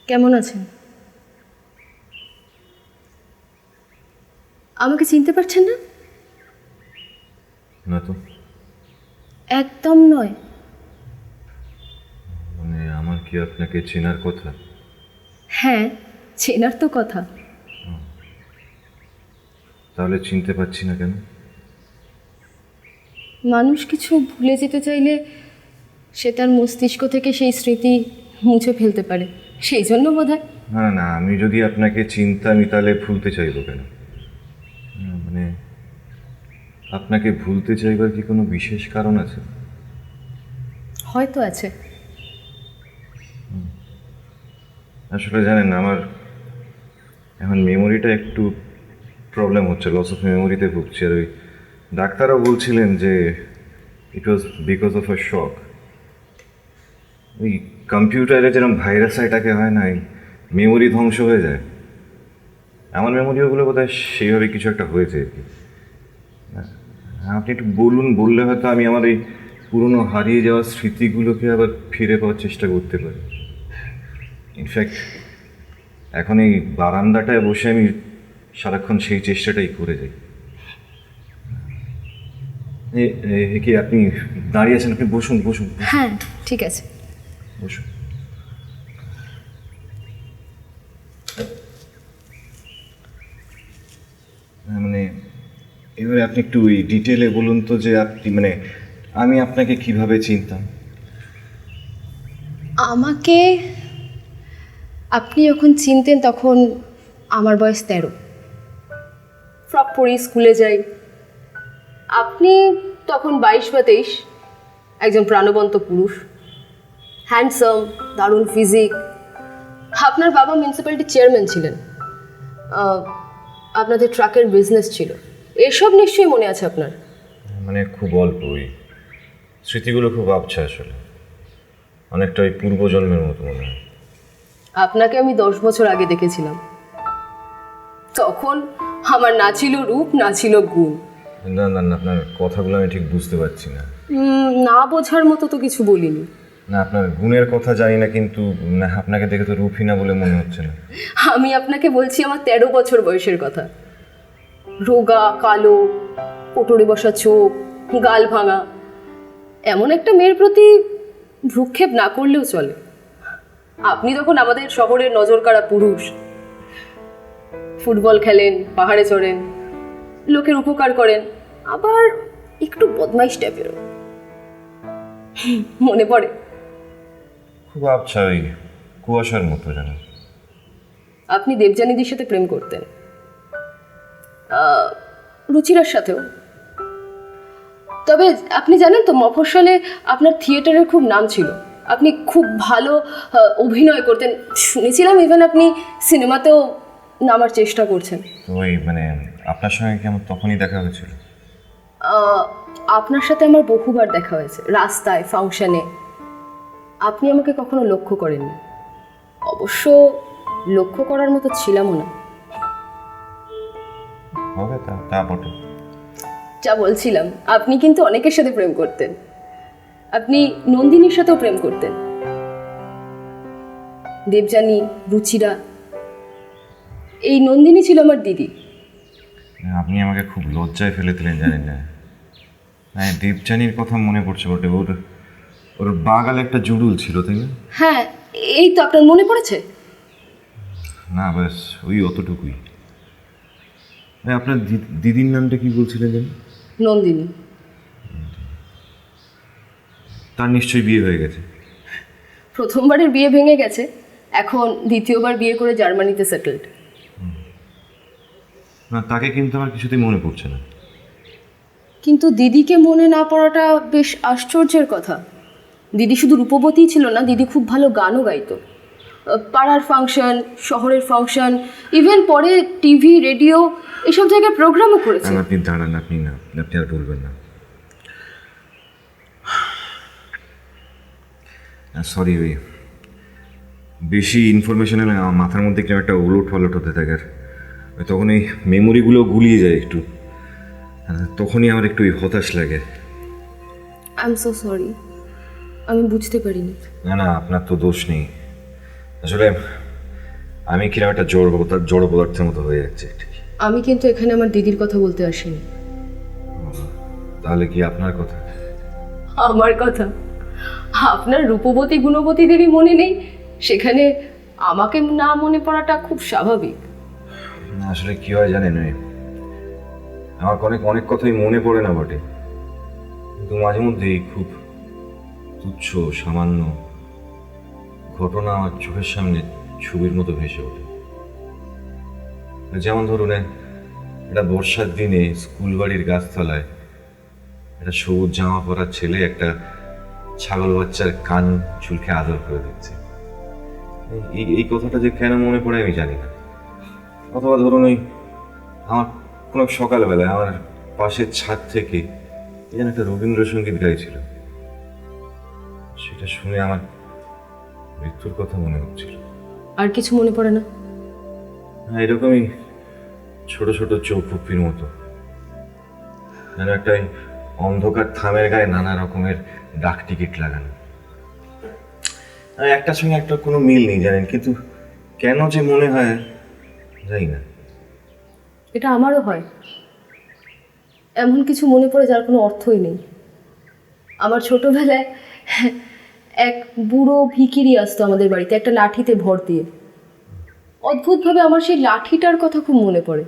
কেমন আছেন? আমাকে চিনতে পারছেন না? না তো, একদম নয়। মানে আমার কি আপনাকে চেনার কথা? হ্যাঁ, চেনার তো কথা। তাহলে চিনতে পারছি না কেন? মানুষ কিছু ভুলে যেতে চাইলে সে তার মস্তিষ্ক থেকে সেই স্মৃতি মুছে ফেলতে পারে, সেই জন্য বোধহয়। না না, আমি যদি আপনাকে চিনতামই তাহলে ভুলতে চাইবো কেন? মানে আপনাকে ভুলতে চাইবার কি কোনো বিশেষ কারণ আছে? হয়তো আছে। আসলে জানেন, আমার এখন মেমোরিটা একটু প্রবলেম হচ্ছে, লস অফ মেমোরিতে ভুগছি। আর ওই ডাক্তারও বলছিলেন যে ইট ওয়াজ বিকজ অফ আ শক। ওই কম্পিউটারে যেরকম ভাইরাস অ্যাটাকে হয় না, এই মেমোরি ধ্বংস হয়ে যায়। আমার মেমোরিওগুলো বোধহয় সেইভাবে কিছু একটা হয়েছে আর কি। আপনি একটু বলুন, বললে হয়তো আমি আমার এই পুরনো হারিয়ে যাওয়া স্মৃতিগুলোকে আবার ফিরে পাওয়ার চেষ্টা করতে পারি। ইনফ্যাক্ট এখন এই বারান্দাটায় বসে আমি সারাক্ষণ সেই চেষ্টাটাই করে যাই। কি আপনি দাঁড়িয়ে আছেন? আপনি বসুন বসুন হ্যাঁ, ঠিক আছে। বসুন। মানে এবারে আপনি একটু ওই ডিটেলে বলুন তো, যে আপনি মানে আমি আপনাকে কিভাবে চিনতাম। আমাকে আপনি যখন চিনতেন তখন আমার বয়স 13। ফ্রক পরি স্কুলে যাই। আপনি তখন 22 বা 23, একজন প্রাণবন্ত পুরুষ, হ্যান্ডসাম, দারুণ ফিজিক। আপনার বাবা মিউনিসিপ্যালিটির চেয়ারম্যান ছিলেন। আপনাদের ট্রাকের বিজনেস ছিল। এসব নিশ্চয়ই মনে আছে আপনার। মানে খুব অল্প, ওই স্মৃতিগুলো খুব আবছা আসলে, অনেকটা ওই পূর্বজন্মের মতো মনে হয়। আপনাকে আমি 10 বছর আগে দেখেছিলাম। তখন আমার না ছিল রূপ, না ছিল গুণ। না না না, আপনার কথাগুলো আমি ঠিক বুঝতে পারছি না। না বোঝার মতো তো কিছু বলিনি। না, আপনার গুণের কথা জানি না, কিন্তু না, আপনাকে দেখে তো রুফিনা বলে মনে হচ্ছে না। আমি আপনাকে বলছি আমার 13 বছর বয়সের কথা। রোগা, কালো, কোটরে বসা চোখ, গাল ভাঙা। এমন একটা মেয়ের প্রতি ভ্রুক্ষেপ না করলেও চলে। আপনি তখন আমাদের শহরের নজরকাড়া পুরুষ। ফুটবল খেলেন, পাহাড়ে চড়েন, লোকের উপকার করেন, আবার একটু বদমাইশ টাইপেরও। মনে পড়ে? খুব আবছা, ওই কুয়াশার মতো যেন। আপনি দেবযানীদের সাথে প্রেম করতেন, রুচিরার সাথেও। তবে আপনি জানেন তো, মফস্বলে আপনার থিয়েটারের খুব নাম ছিল। আপনি খুব ভালো অভিনয় করতেন। শুনেছিলাম ইভেন আপনি সিনেমাতেও নামার চেষ্টা করছেন। তো ওই মানে আপনার সঙ্গে কি আমার তখনই দেখা হয়েছিল? আপনার সাথে আমার বহুবার দেখা হয়েছে, রাস্তায়, ফাংশনে। আপনি আমাকে কখনো লক্ষ্য করেননি। অবশ্য লক্ষ্য করার মতো ছিলামও না। হবে, তা তা বটে। যা বলছিলাম, আপনি কিন্তু অনেকের সাথে প্রেম করতেন। আপনি নন্দিনীর সাথেও প্রেম করতেন। দেবযানী, রুচিরা। এই নন্দিনী ছিল আমার দিদি। আপনি আমাকে খুব লজ্জায় ফেলে দিলেন, জানেন না? হ্যাঁ, দেবযানীর কথা মনে পড়ছে বটে। ওর ওর বাগালে একটা জুড়ুল ছিল, তাই না? হ্যাঁ, এই তো আপনার মনে পড়েছে। না, ব্যাস ওই অতটুকুই। আপনার দিদির নামটা কি বলছিলেন যেন? নন্দিনী। তার নিশ্চয়ই বিয়ে হয়ে গেছে। প্রথমবারের বিয়ে ভেঙে গেছে, এখন দ্বিতীয়বার বিয়ে করে জার্মানিতে সেটেলড। না, তাকে কিন্তু আমার কিছুতেই মনে পড়ছে না। কিন্তু দিদিকে মনে না পড়াটা বেশ আশ্চর্যের কথা। দিদি শুধু রূপবতীই ছিল না, দিদি খুব ভালো গানও গাইতো। পাড়ার ফাংশন, শহরের ফাংশন, ইভেন পরে টিভি, রেডিও এসব জায়গায় প্রোগ্রামও করেছে। আপনি দাঁড়ান, আপনি না, আপনি আর বলবেন না। সরি, ওই বেশি ইনফরমেশন এলে আমার মাথার মধ্যে কেউ একটা উলট পালট হতে থাকে, আর তখন এই মেমোরিগুলো গুলিয়ে যায় একটু। তখনই আমার একটু হতাশ লাগে। আই এম সো সরি, আমি বুঝতে পারিনি। না না, আপনার তো দোষ নেই। আসলে আমি কিরকম একটা জড় পদার্থের মতো হয়ে যাচ্ছে ঠিক। আমি কিন্তু এখানে আমার দিদির কথা বলতে আসিনি। তাহলে কি আপনার কথা? আমার কথা? আপনার রূপবতী গুণবতীদেরই মনে নেই, সেখানে আমাকে না মনে পড়াটা খুব স্বাভাবিক। না, আসলে কি হয় জানেন, আমার অনেক অনেক কথাই মনে পড়ে না বটে, কিন্তু মাঝে মধ্যেই খুব তুচ্ছ সামান্য ঘটনা আমার চোখের সামনে ছবির মতো ভেসে ওঠে। যেমন ধরুন, একটা বর্ষার দিনে স্কুল বাড়ির গাছতলায় একটা সবুজ জামা পরা ছেলে একটা ছাগল বাচ্চার কান চুলকে আদর করে দিচ্ছে। এই এই কথাটা যে কেন মনে পড়ে আমি জানি না। অথবা ধরুন, আমার কোনো সকালবেলায় আমার পাশের ছাদ থেকে যেন একটা রবীন্দ্রসঙ্গীত গাইছিল, সেটা শুনে আমার মৃত্যুর কথা মনে হচ্ছিল। আর কিছু মনে পড়ে না? হ্যাঁ, এরকমই ছোট ছোট চৌকুপির মতো, যেন একটা অন্ধকার থামের গায়ে নানা রকমের ডাক টিকিট লাগানো। একটার সঙ্গে একটা কোনো মিল নেই জানেন, কিন্তু কেন যে মনে হয় জানি না। এটা আমারও হয়, এমন কিছু মনে পড়ে যার কোনো অর্থই নেই। আমার ছোটবেলায় এক বুড়ো ভিখিরি আসতো আমাদের বাড়িতে একটা লাঠিতে ভর দিয়ে। অদ্ভুতভাবে আমার সেই লাঠিটার কথা খুব মনে পড়ে।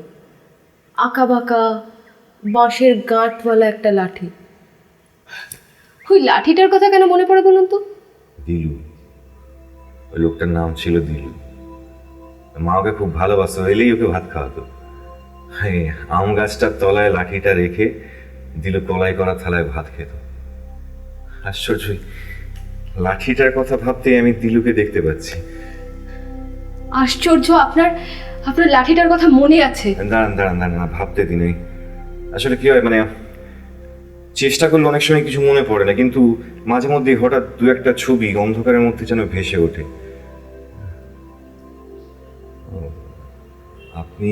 আঁকা বাঁকা বাঁশের গাঁটওয়ালা একটা লাঠি। ওই লাঠিটার কথা কেন মনে পড়ে বলুন তো? দিলু, ওই লোকটার নাম ছিল দিলু। মা ওকে খুব ভালোবাসতো, এলেই ওকে ভাত খাওয়াতো। আম গাছটার তলায় লাঠিটা রেখে দিলু কলাই করা থালায় ভাত খেত। আশ্চর্যই, লাঠিটার কথা ভাবতেই আমি দিলুকে দেখতে পাচ্ছি। আশ্চর্য, আপনার আপনার লাঠিটার কথা মনে আছে? দাঁড়ান দাঁড়ান দাঁড়ান, না ভাবতে দিন। আসলে কি হয়, চেষ্টা করলে অনেক সময় কিছু মনে পড়ে না, কিন্তু মাঝে মধ্যে হঠাৎ দু একটা ছবি অন্ধকারের মধ্যে যেন ভেসে ওঠে। আপনি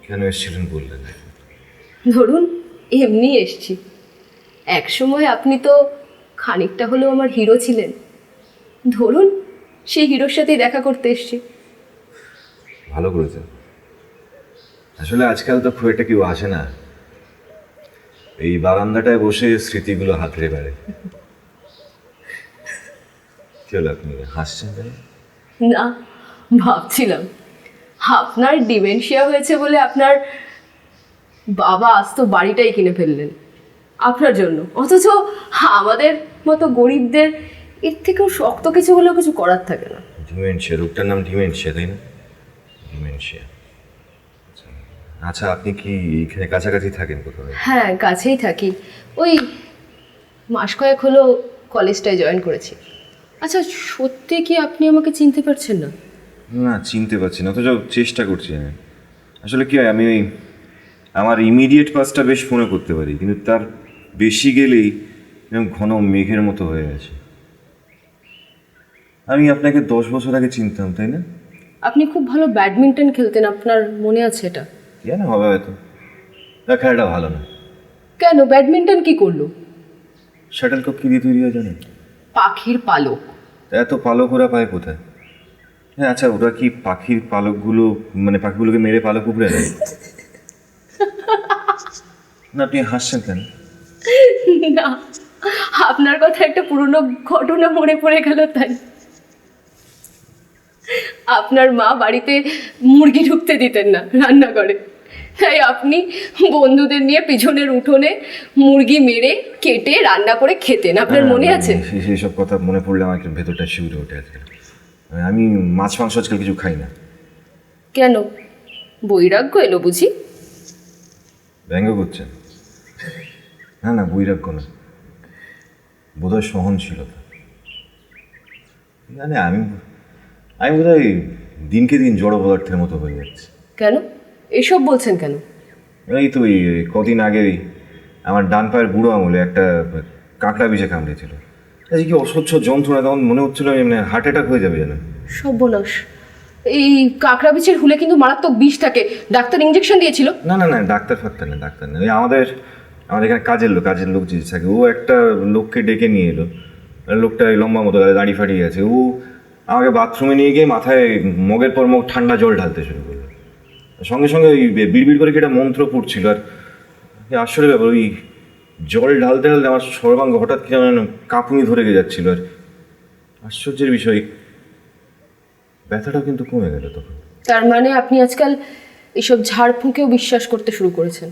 কেন এসেছিলেন বললেন? ধরুন, এমনি এসছি। এক সময় আপনি তো খানিকটা হলেও আমার হিরো ছিলেন। ধরুন, সেই হিরোর সাথেই দেখা করতে এসছি। ভালো করেছেন। আসলে আজকাল তো খুব একটা কেউ আসে না, এই বারান্দাটায় বসে স্মৃতিগুলো হাতড়ে বেড়ে। কি হলো, আপনি হাসছেন কেন? না, ভাবছিলাম আপনার ডিমেনশিয়া হয়েছে বলে আপনার বাবা আজ তো বাড়িটাই কিনে ফেললেন আপনার জন্য, অথচ আমাদের মতো গরিবদের এর থেকেও শক্ত কিছু হলেও কিছু করার থাকে না। ডিমেনশিয়া, রোগটার নাম ডিমেনশিয়া, তাই না? ডিমেনশিয়া। আচ্ছা, আপনি কি এখানে কাছাকাছি থাকেন কোথাও? হ্যাঁ, কাছেই থাকি। ওই মাস কয়েক হলো কলেজটায় জয়েন করেছি। আচ্ছা, সত্যি কি আপনি আমাকে চিনতে পারছেন না? না, চিনতে পারছি না, অথচ চেষ্টা করছি আমি। আসলে কি হয়, আমি আমার ইমিডিয়েট পাস্টটা বেশ মনে করতে পারি, কিন্তু তার বেশি গেলেই এরকম ঘন মেঘের মতো হয়ে গেছে। আমি আপনাকে 10 বছর আগে চিনতাম, তাই না? আপনি খুব ভালো ব্যাডমিন্টন খেলতেন, আপনার মনে আছে এটা? কেন হবে হয়তো, না খেলাটা ভালো না। কেন, ব্যাডমিন্টন কি করলো? শাটলকক কি দিয়ে তৈরি হয় জানেন? পাখির পালক। এত পালক ওরা পায় কোথায়? হ্যাঁ, আচ্ছা, ওরা কি পাখির পালকগুলো, পাখিগুলোকে মেরে পালক উপড়ে নেয়? না, আপনি হাসছেন কেন? না, আপনার কথা একটা পুরনো ঘটনা মনে পড়ে গেল তাই। আপনার মা বাড়িতে মুরগি ঢুকতে দিতেন না রান্নাঘরে, তাই আপনি বন্ধুদের নিয়ে পিছনের উঠোনে মুরগি মেরে কেটে রান্না করে খেতেন, আপনার মনে আছে? সেই সব কথা মনে পড়লে আমার ভেতরটা শিউরে ওঠে আজকাল। আমি মাছ মাংস আজকাল কিছু খাই না। কেন, বৈরাগ্য এলো বুঝি? ব্যঙ্গ করছেন? না না, বৈরাগ্য না, বোধহয় সহনশীলতা। মানে আমি আমি বোধহয় দিনকে দিন জড় পদার্থের মতো হয়ে যাচ্ছে। কেন এসব বলছেন কেন? এই তো এই কদিন আগেই আমার ডান পায়ের বুড়ো আঙুলে একটা কাঁকড়া বিছে কামড়েছিল। এই কি অসহ্য যন্ত্রণা, তখন মনে হচ্ছিল হার্ট অ্যাটাক হয়ে যাবে যেন। সর্বনাশ, এই কাঁকড়া বিছের হুলে কিন্তু মারাত্মক বিষ থাকে, ডাক্তার ইঞ্জেকশন দিয়েছিল? না না না, ডাক্তার ফাক্তার না, ডাক্তার না, ওই আমাদের এখানে কাজের লোক যে থাকে, ও একটা লোককে ডেকে নিয়ে এলো। লোকটা লম্বা মতো দাঁড়িয়ে ফাড়িয়ে আছে, ও আমাকে বাথরুমে নিয়ে গিয়ে মাথায় মগের পর মগ ঠান্ডা জল ঢালতে শুরু করলো। সঙ্গে সঙ্গে ওই বিড়বিড় করে কি একটা মন্ত্র পড়ছিল, আর আসলে ব্যাপার ওই জল ঢালতে ঢালতে আমার সর্বাঙ্গ হঠাৎ কি যেন কাঁপুনি ধরে গিয়ে যাচ্ছিল। আর আশ্চর্যের বিষয়, ব্যথাটাও কিন্তু কমে গেল তখন। তার মানে আপনি আজকাল এইসব ঝাড়ফুঁকেও বিশ্বাস করতে শুরু করেছেন?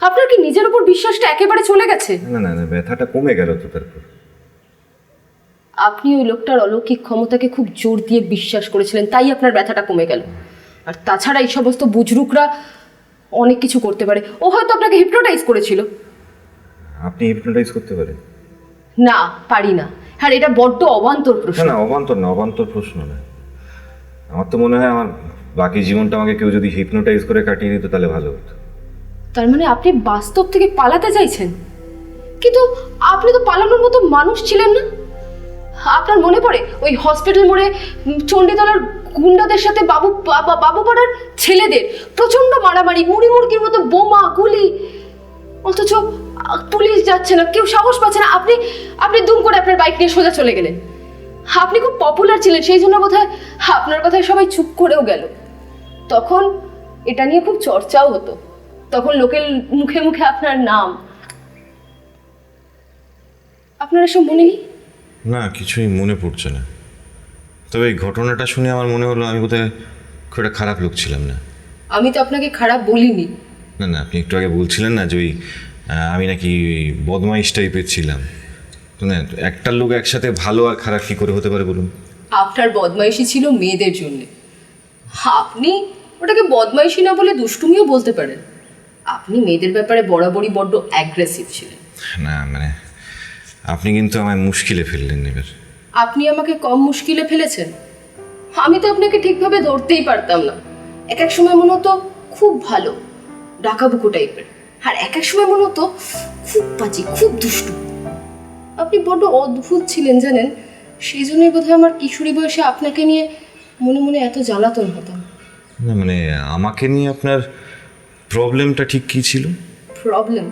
আপনার কি নিজের উপর বিশ্বাসটা একেবারে চলে গেছে? না না না, ব্যথাটা কমে গেল তো তারপর। আপনি ওই লোকটার অলৌকিক ক্ষমতাকে খুব জোর দিয়ে বিশ্বাস করেছিলেন, তাই আপনার ব্যথাটা কমে গেল। আর তাছাড়া এই সমস্ত বুজরুকরা অনেক কিছু করতে পারে। ও হয়তো আপনাকে হিপনোটাইজ করেছিল। আপনি হিপনোটাইজ করতে পারেন? না, পারি না। হ্যাঁ, এটা বড্ড অবান্তর প্রশ্ন। না না, অবান্তর না, অবান্তর প্রশ্ন না। আমার তো মনে হয় আমার বাকি জীবনটা আমাকে কেউ যদি হিপনোটাইজ করে কাটিয়ে দিত তাহলে ভালো হতো। তার মানে আপনি বাস্তব থেকে পালাতে চাইছেন? কিন্তু আপনি তো পালানোর মতো মানুষ ছিলেন না। আপনার মনে পড়ে ওই হসপিটাল মোড়ে চণ্ডীতলার গুন্ডাদের সাথে বাবুপাড়ার ছেলেদের প্রচন্ড মারামারি, মুড়ি মুড়কির মতো বোমা গুলি, অথচ পুলিশ যাচ্ছে না, কেউ সাহস পাচ্ছে না। আপনি দুম করে আপনার বাইক নিয়ে সোজা চলে গেলেন। আপনি খুব পপুলার ছিলেন, সেই জন্য বোধহয় আপনার কথায় সবাই চুপ করেও গেল। তখন এটা নিয়ে খুব চর্চাও হতো, তখন লোকের মুখে মুখে আপনার নাম। আপনার এসব মনে নেই? না, কিছুই মনে পড়ছে না। তবে এই ঘটনাটা শুনে আমার মনে হলো আমি বোধহয় খুব একটা খারাপ লোক ছিলাম না। আমি তো আপনাকে খারাপ বলিনি। না না, আপনি একটু আগে বলছিলেন না যে ওই আমি নাকি বদমাইশ টাইপের ছিলাম। তো না, একটা লোক একসাথে ভালো আর খারাপ কী করে হতে পারে বলুন? আপনার বদমাইশি ছিল মেয়েদের জন্য। আপনি ওটাকে বদমাইশি না বলে দুষ্টুমিও বলতে পারেন। আপনি মেয়েদের ব্যাপারে বরাবরই বড্ড অ্যাগ্রেসিভ ছিলেন। না মানে, আপনি কিন্তু আমায় মুশকিলে ফেললেন এবার। আপনি আমাকে কম মুশকিলে ফেলেছেন? আমি তো আপনাকে ঠিকভাবে ধরতেই পারতাম না। এক এক সময় মনে হতো খুব ভালো, ডাকাবুকো টাইপের, আর এক এক সময় মনে হতো খুব বাজি, খুব দুষ্টু। আপনি বড্ড অদ্ভুত ছিলেন জানেন। সেই জন্যই বোধহয় আমার কিশোরী বয়সে আপনাকে নিয়ে মনে মনে এত জ্বালাতন হতাম। না মানে, আমাকে নিয়ে আপনার প্রবলেমটা ঠিক কী ছিল? প্রবলেম?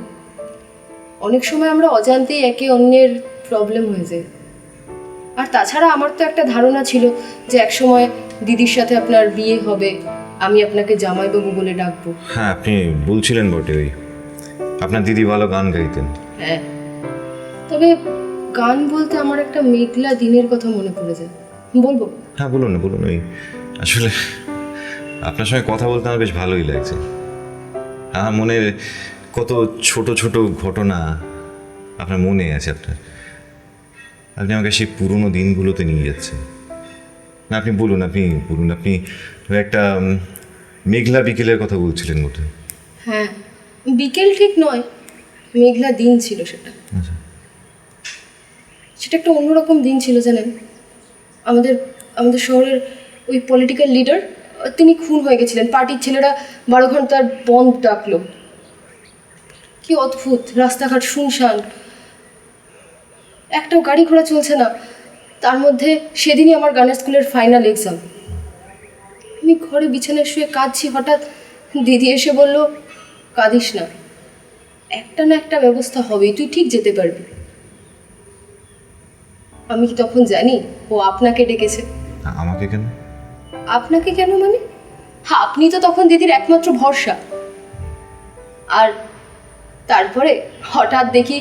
অনেক সময় আমরা অজান্তেই একে অন্যের প্রবলেম হয়ে যায়। আর তাছাড়া আমার তো একটা ধারণা ছিল যে একসময় দিদির সাথে আপনার বিয়ে হবে, আমি আপনাকে জামাইবাবু বলে ডাকবো। হ্যাঁ, আপনি বলছিলেন বটে ওই আপনার দিদি ভালো গান গাইতেন। হ্যাঁ, তবে গান বলতে আমার একটা মেঘলা দিনের কথা মনে পড়ে যায়, বলবো? হ্যাঁ বলুন না, বলুন। ওই আসলে আপনার সঙ্গে কথা বলতে আমার বেশ ভালোই লাগছে। আমার মনে কত ছোট ছোট ঘটনা আপনার মনে আছে। আপনি আমাকে সেই পুরনো দিনগুলোতে নিয়ে যাচ্ছেন। না, আপনি বলুন, আপনি ওই একটা মেঘলা বিকেলের কথা বলছিলেন বটে। হ্যাঁ, বিকেল ঠিক নয়, মেঘলা দিন ছিল সেটা। আচ্ছা। সেটা একটা অন্যরকম দিন ছিল জানেন। আমাদের শহরের ওই পলিটিক্যাল লিডার, তিনি খুন হয়ে গেছিলেন। পার্টির ছেলেরা 12 ঘন্টার বন্ধ ডাকলো। কি অদ্ভুত, রাস্তাঘাট শুনশান, একটাও গাড়ি ঘোড়া চলছে না। তার মধ্যে সেদিনই আমার গানের স্কুলের ফাইনাল এক্সাম। আমি ঘরে বিছানায় শুয়ে কাঁদছি, হঠাৎ দিদি এসে বলল, কাঁদিস না, একটা না একটা ব্যবস্থা হবেই, তুই ঠিক যেতে পারবি। আমি কি তখন জানি ও আপনাকে ডেকেছে? আমাকে কেন? আপনাকে কেন মানে? আপনি তো তখন দিদির একমাত্র ভরসা। আর তারপরে হঠাৎ দেখি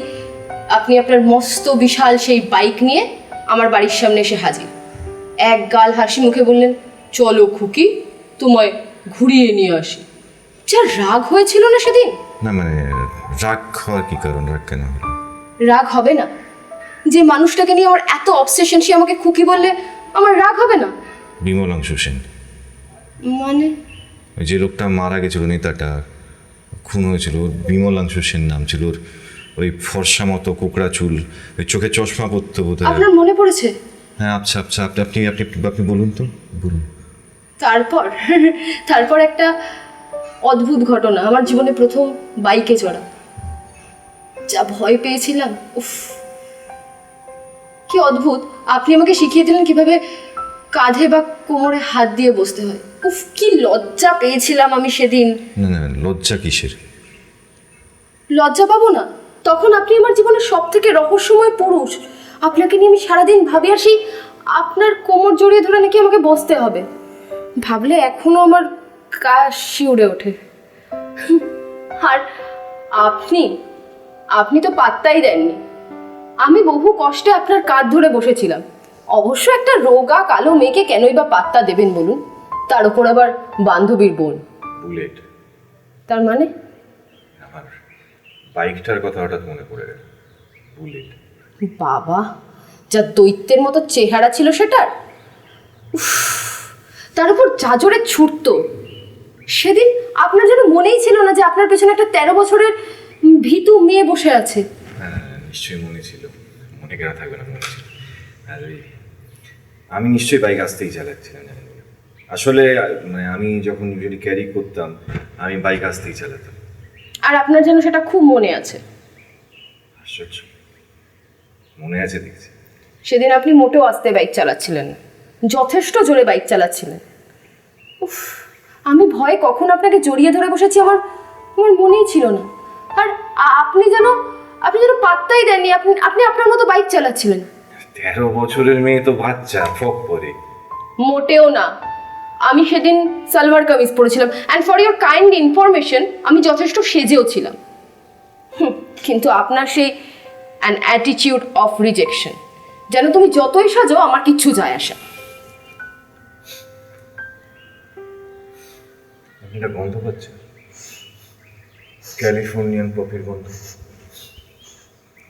আপনি আপনার মস্ত বিশাল সেই বাইক নিয়ে আমার বাড়ির সামনে এসে হাজির। এক গাল হাসি মুখে বললেন, চলো খুকি, তোমায় ঘুরিয়ে নিয়ে আসি। যা রাগ হয়েছিল না সেদিন! না মানে, রাগ হওয়ার কি কারণ? রাগ কেন হলো? রাগ হবে না? যে মানুষটাকে নিয়ে আমার এত অবসেশন, সে আমাকে খুকি বললে আমার রাগ হবে না? বিমলাংশু সেন, মানে? ওই যে লোকটা মারা গেছিল, নেতাটা খুন হয়েছিল, ওর বিমলাংশু সেন নাম ছিল। ওর ওই ফর্সা মতো কোকড়া চুল, ওই চোখে চশমা পরতে বোধহয়। আপনার মনে পড়েছে? হ্যাঁ, আচ্ছা আচ্ছা, আপনি বলুন তো, বলুন। তারপর একটা অদ্ভুত ঘটনা, আমার জীবনে প্রথম বাইকে চড়া। যা ভয় পেয়েছিলাম, উফ কি অদ্ভুত। আপনি আমাকে শিখিয়ে দিলেন কিভাবে কাঁধে বা কোমরে হাত দিয়ে বসতে হয়। উফ, কি লজ্জা পেয়েছিলাম আমি সেদিন। না না, লজ্জা কিসের? লজ্জা পাবো না? তখন আপনি আমার জীবনের সব থেকে রহস্যময় পুরুষ। আপনাকে নিয়ে আমি সারাদিন ভাবি, আর সেই আপনার কোমর জড়িয়ে ধরে নাকি আমাকে বসতে হবে। ভাবলে এখনো আমার গা শিউরে ওঠে। আর আপনি আপনি তো পাত্তাই দেননি। আমি বহু কষ্টে আপনার কাঁধ ধরে বসেছিলাম। অবশ্য একটা রোগা কালো মেয়েকে কেনই বা পাত্তা দেবেন বলুন, তার উপর আবার বান্ধবীর বোন। বুলেট, তার মানে আমার বাইকটার কথা হঠাৎ মনে পড়ে গেল। বুলেট, বাবা, যা দৈত্যের মতো চেহারা ছিল সেটার, উফ, তার উপর যা জোরে ছুটতো। সেদিন আপনার যেন মনেই ছিল না যে আপনার পেছনে একটা 13 বছরের ভীতু মেয়ে বসে আছে। হ্যাঁ নিশ্চয়ই মনে ছিল, মনে কেন থাকবে না, মনে ছিল। আর আমি নিশ্চয়ই বাইক আসতেই চালাচ্ছিলাম, জানেন বলে। আসলে মানে আমি যখন ইউজুয়ালি ক্যারি করতাম, আমি বাইক আসতেই চালাতাম। আর আপনার যেন সেটা খুব মনে আছে। আশ্চর্য, মনে আছে দেখছি। সেদিন আপনি মোটেও আস্তে বাইক চালাচ্ছিলেন না, যথেষ্ট জোরে বাইক চালাচ্ছিলেন। উফ, আমি ভয়ে কখন আপনাকে জড়িয়ে ধরে বসেছি আমার আমার মনেই ছিল না। আর আপনি যেন পাত্তাই দেননি। আপনি আপনার মতো বাইক চালাচ্ছিলেন। 13 বছরের মেয়ে তো বাচ্চা, ফক পরে। মোটেও না। আমি সেদিন সালোয়ার কামিজ পরেছিলাম, and for your kind information আমি যথেষ্ট সেজেও ছিলাম। কিন্তু আপনার সেই অ্যান অ্যাটিটিউড অফ রিজেকশন, যেন তুমি যতই সাজো আমার কিচ্ছু যায় আসে। আপনি এটা গন্ধ পাচ্ছেন? ক্যালিফোর্নিয়ান কফির গন্ধ।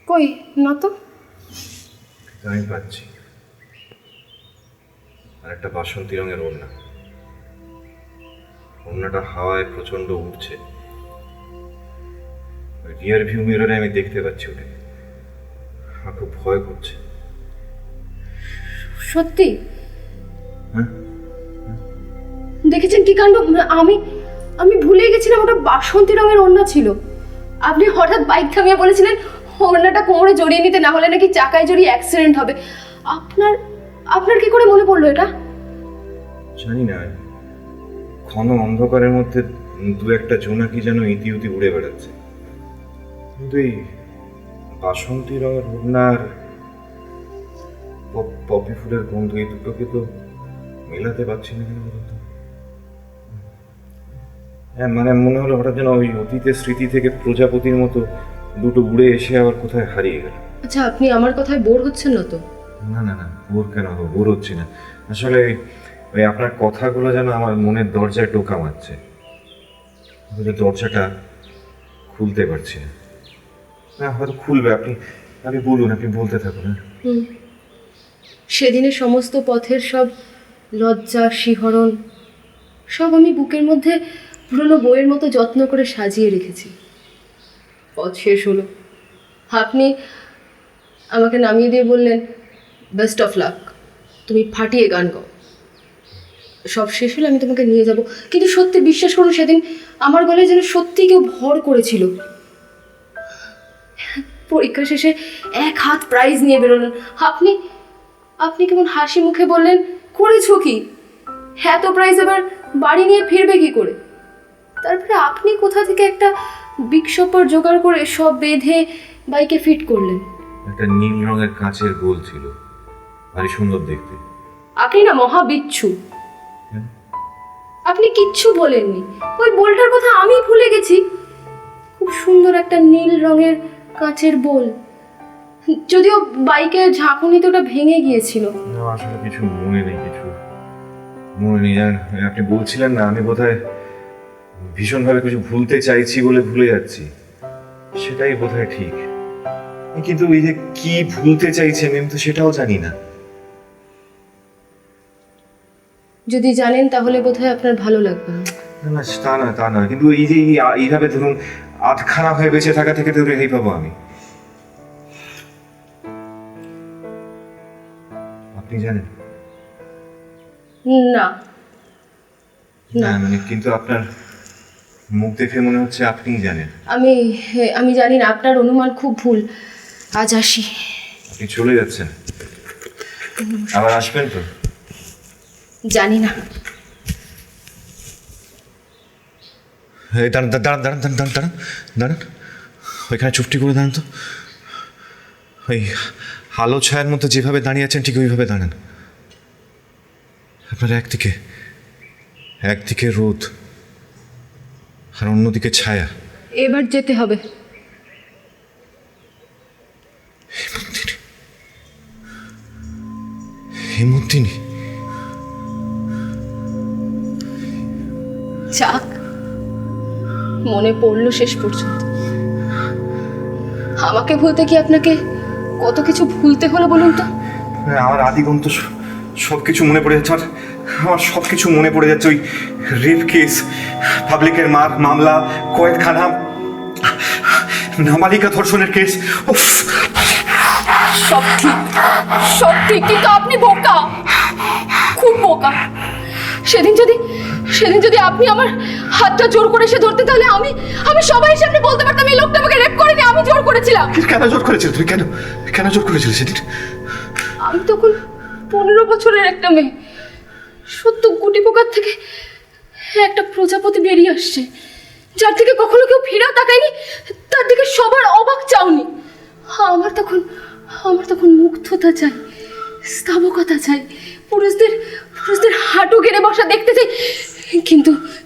কই না তো। আমি পাচ্ছি। আর একটা বাসন্তী রঙের ওড়না। ওড়নাটা হাওয়ায় প্রচন্ড উঠছে। রিয়ার ভিউ মিররে আমি দেখতে পাচ্ছি ওটা। আমার খুব ভয় করছে। সত্যি? হ্যাঁ, দেখেছেন কি কাণ্ড! আমি আমি ভুলে গেছিলাম ওটা বাসন্তী রঙের ওড়না ছিল। আপনি হঠাৎ বাইক থামিয়ে বলেছিলেন ওড়নাটা কোমরে জড়িয়ে নিতে, না হলে নাকি চাকায় জড়িয়ে অ্যাক্সিডেন্ট হবে। আপনার আপনার কি করে মনে পড়লো এটা? জানি না, ঘন অন্ধকারের মধ্যে দু একটা জোনাকি যেন ইতিউতি উড়ে বেড়াচ্ছে। কিন্তু এই বাসন্তী রঙের ওড়নার পপি ফুলের গন্ধ, এই দুটোকে তো মেলাতে পারছি না কেন বলুন তো? হ্যাঁ, মানে মনে হলো হঠাৎ যেন ওই অতীতের স্মৃতি থেকে প্রজাপতির মতো দুটো উড়ে এসে আবার কোথায় হারিয়ে গেল। আচ্ছা, আপনি আমার কথায় বোর হচ্ছেন না তো? না না না, বোর কেন হবো? বোর হচ্ছি না আসলে। ওই আপনার কথাগুলো যেন আমার মনের দরজায় টোকা মারছে। দরজাটা খুলতে পারছি না। না, হয়তো খুলবে। আপনি আপনি বলুন, আপনি বলতে থাকুন। সেদিনের সমস্ত পথের সব লজ্জা, শিহরণ সব আমি বুকের মধ্যে পুরনো বইয়ের মতো যত্ন করে সাজিয়ে রেখেছি। পথ শেষ হলো, আপনি আমাকে নামিয়ে দিয়ে বললেন, বেস্ট অফ লাক, তুমি ফাটিয়ে গান গাও। সব শেষ হলে আমি তোমাকে নিয়ে যাব। কিন্তু সত্যি বিশ্বাস করুন, সেদিন আমার গলায় যেন সত্যি কেউ ভর করেছিল। পরীক্ষা শেষে 1 হাত প্রাইজ নিয়ে বেরোলেন। আপনি আপনি কেমন হাসি মুখে বললেন, করেছো কি? এত প্রাইজ আবার বাড়ি নিয়ে ফিরবে কি করে? তারপরে আপনি কোথা থেকে একটা বিগ শপার জোগাড় করে সব বেঁধে বাইকে ফিট করলেন। একটা নীল রঙের কাঁচের গোল ছিল, ভারী সুন্দর দেখতে। আপনি না মহা বিচ্ছু। হ্যাঁ? আপনি কিচ্ছু বলেননি, ওই বোলটার কথা আমি ভুলে গেছি। খুব সুন্দর একটা নীল রঙের কাঁচের বোল, যদিও বাইকের ঝাঁকুনিতে ওটা ভেঙে গিয়েছিল। না, আসলে কিছু মনে নেই, কিছু মনে নেই। জানেন, আপনি বলছিলেন না, আমি বোধহয় ভীষণভাবে কিছু ভুলতে চাইছি বলে ভুলে যাচ্ছি। সেটাই বোধহয় ঠিক। কিন্তু এই যে কি ভুলতে চাইছি আমি তো সেটাও জানি না। যদি জানেন তাহলে বোধহয় আপনার ভালো লাগবে না। না না, তা না, কিন্তু এই যে এইভাবে ধরুন আটখানা হয়ে বেঁচে থাকা থেকে তো রেহাই পাবো আমি। আপনি জানেন? না না মানে, কিন্তু আপনার মুখ দেখে মনে হচ্ছে আপনিই জানেন। আমি জানি না, আপনার অনুমান খুব ভুল। আজ আসি। আপনি চলে যাচ্ছেন? আবার আসবেন তো? জানি না। দাঁড়ান দাঁড়ান দাঁড়ান দাঁড়ান দাঁড়ান দাঁড়ান দাঁড়ান, ওইখানে চুপটি করে দাঁড়ান তো। ওই আলো ছায়ার মধ্যে যেভাবে দাঁড়িয়ে আছেন ঠিক ওইভাবে দাঁড়ান। আপনার একদিকে একদিকে রোদ আর অন্যদিকে ছায়া। এবার যেতে হবে। হেমন্তিনী, যাক, মনে পড়লো শেষ পর্যন্ত। আমাকে ভুলতে কি আপনাকে কত কিছু ভুলতে হলো বলুন তো? আমার আদিগন্ত সব কিছু মনে পড়ে যাচ্ছে। আমার সব কিছু মনে পড়ে যাচ্ছে। ওই রেপ কেস, পাবলিকের মামলা, কয়েদখানা, নাবালিকা ধর্ষণের কেস। সব ঠিক, সব ঠিক, কিন্তু আপনি বোকা, খুব বোকা। সেদিন যদি আপনি আমার হাতটা জোর করে এসে ধরতে, তাহলে আমি সবাই সামনে বলতে পারতাম এই লোকটা আমাকে রেপ করেনি, আমি জোর করেছিলাম। কেন জোর করেছিল তুই? কেন জোর করেছিল সেদিন? আমি তখন 15 বছরের একটা মেয়ে। সত্য গুটি পোকার থেকে একটা প্রজাপতি বেরিয়ে আসছে, যার থেকে কখনো কেউ ফিরেও তাকায়নি, তার দিকে সবার অবাক চাউনি। আমার তখন মুগ্ধতা চাই, স্থাবকতা চাই, পুরুষদের হাঁটু গেড়ে বসা দেখতে চাই।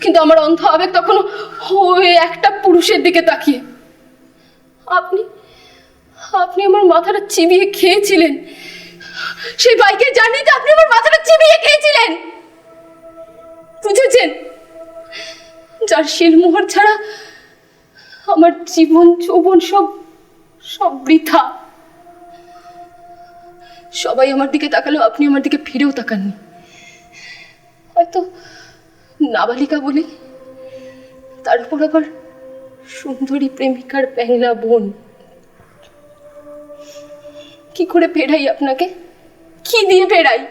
কিন্তু আমার অন্ধ আবেগ তখনও ওই একটা পুরুষের দিকে তাকিয়ে। আপনি আমার মাথাটা চিবিয়ে খেয়েছিলেন। সেই বাইকের জার্নিতে আপনি আমার মাথাটা চিবিয়ে খেয়েছিলেন, বুঝেছেন? যার শিলমোহর ছাড়া আমার জীবন যৌবন সব বৃথা। সবাই আমার দিকে তাকালো, আপনি আমার দিকে ফিরেও তাকাননি। হয়তো নাবালিকা বলি, তার উপর আবার সুন্দরী প্রেমিকার প্যাংলা বোন। কি করে ফেরাই আপনাকে? কি দিয়ে ফেরাই?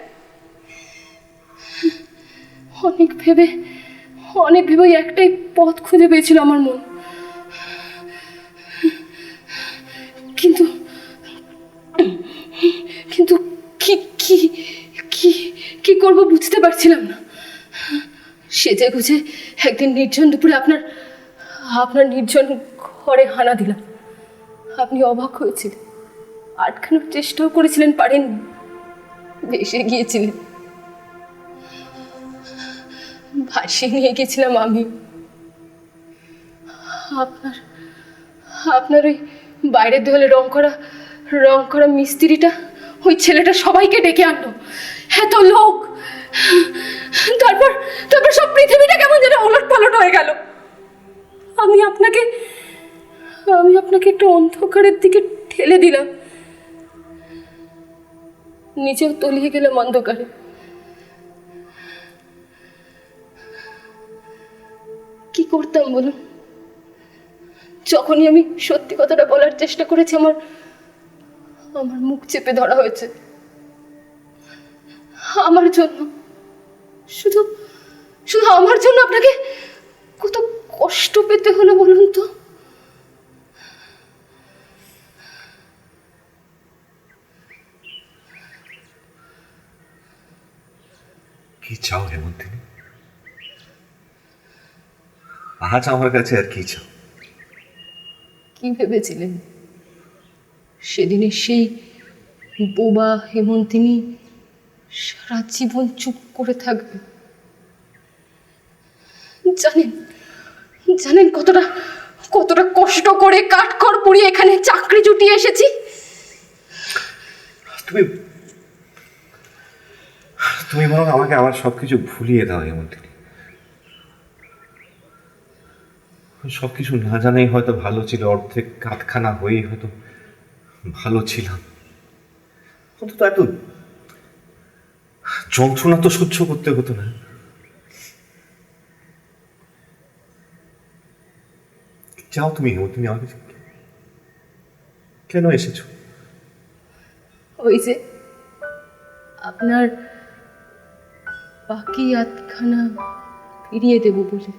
অনেক ভেবে একটাই পথ খুঁজে পেয়েছিল আমার মন, কিন্তু কিন্তু কি কি কি কি করব বুঝতে পারছিলাম না। সেজে গুজে একদিন নির্জন দুপুরে আপনার নির্জন ঘরে হানা দিলাম। আপনি অবাক হয়েছিলেন, আটকানোর চেষ্টাও করেছিলেন, পারেননি, ভেসে গিয়েছিলেন। ভাসিয়ে নিয়ে গেছিলাম আমি। আপনার ওই বাইরের দেওয়ালে রং করা মিস্ত্রিটা, ওই ছেলেটা সবাইকে ডেকে আনলো, এত লোক। তারপর সব পৃথিবীটা কেমন যেন ওলট পালট হয়ে গেল। আমি আপনাকে একটু অন্ধকারের দিকে ঠেলে দিলাম, নিজেও তলিয়ে গেলাম অন্ধকারে। কি করতাম বলুন? যখনই আমি সত্যি কথাটা বলার চেষ্টা করেছি, আমার মুখ চেপে ধরা হয়েছে। আমার জন্য, শুধু আমার জন্য আপনাকে কত কষ্ট পেতে হলো বলুন তো? কি চাও হেমন্তিনী? আজ আমার কাছে আর কি চাও? কি ভেবেছিলেন সেদিনের সেই বোবা হেমন্তিনী সারা জীবন চুপ করে থাকবে? জানেন কতটা কষ্ট করে কাঠখড় পুড়িয়ে এখানে চাকরি জুটিয়ে এসেছি। তুমি বরং আমাকে আমার সবকিছু ভুলিয়ে দাও হেমন্তিনী। সবকিছু না জানাই হয়তো ভালো ছিল, অর্ধেক কাঁধখানা হয়েই হয়তো ভালো ছিলাম। অন্তত এত যন্ত্রণা তো সহ্য করতে হতো না। চাও তুমি হেমন্তিনী আমার কাছে? কেন এসেছো? ওই যে আপনার বাকি আধখানা ফিরিয়ে দেব বলে।